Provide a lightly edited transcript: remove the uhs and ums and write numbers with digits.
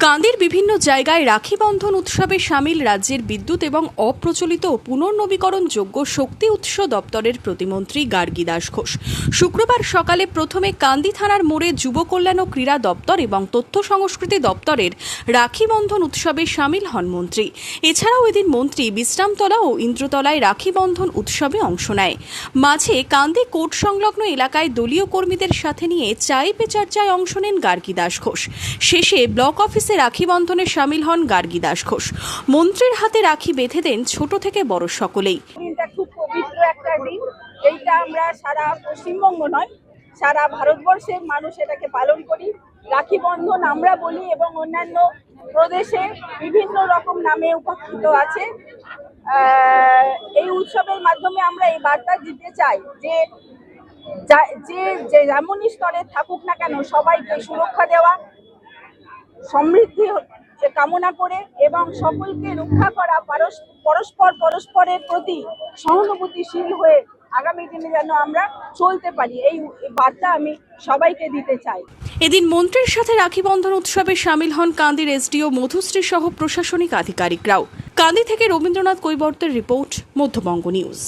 কান্দির বিভিন্ন জায়গায় রাখি বন্ধন উৎসবে সামিল রাজ্যের বিদ্যুৎ এবং অপ্রচলিত ও পুনর্নবীকরণযোগ্য শক্তি উৎস দপ্তরের প্রতিমন্ত্রী গার্গী দাস ঘোষ শুক্রবার সকালে প্রথমে কান্দি থানার মোড়ে যুব কল্যাণ ও ক্রীড়া দপ্তর এবং তথ্য সংস্কৃতি দপ্তরের রাখি বন্ধন উৎসবে সামিল হন মন্ত্রী। এছাড়াও এদিন মন্ত্রী বিশ্রামতলা ও ইন্দ্রতলায় রাখি বন্ধন উৎসবে অংশ নেয়। মাঝে কান্দি কোর্ট সংলগ্ন এলাকায় দলীয় কর্মীদের সাথে নিয়ে চায় পে চর্চায় অংশ নেন গার্গী দাস ঘোষ। শেষে ব্লক অফিসে রাখি বন্ধনে সামিল হন গার্গী দাস ঘোষ। মন্ত্রীর হাতে রাখি বেঁধে দেন ছোট থেকে বড় সকলেই। দিনটা খুব পবিত্র একটা দিন। এইটা আমরা সারা পশ্চিমবঙ্গ নয়, সারা ভারতবর্ষের মানুষ এটাকে পালন করি। রাখি বন্ধন আমরা বলি এবং অন্যান্য প্রদেশে বিভিন্ন রকম নামে উপাখ্যাত আছে। এই উৎসবের মাধ্যমে আমরা এই বার্তা দিতে চাই যে যেমনই স্তরে থাকুক না কেন সবাইকে সুরক্ষা দেওয়া, সমৃদ্ধি কামনা করে এবং সকলকে রক্ষা করা, পরস্পরের প্রতি সহানুভূতিশীল হয়ে আগামী দিনে যেন আমরা চলতে পারি, এই বার্তা আমি সবাইকে দিতে চাই। এদিন মন্ত্রীর সাথে রাখি বন্ধন উৎসবে সামিল হন কান্দির এসডিও মধুশ্রী সহ প্রশাসনিক আধিকারিকরাও। কান্দি থেকে রবীন্দ্রনাথ কৈবর্তের রিপোর্ট, মধ্যবঙ্গ নিউজ।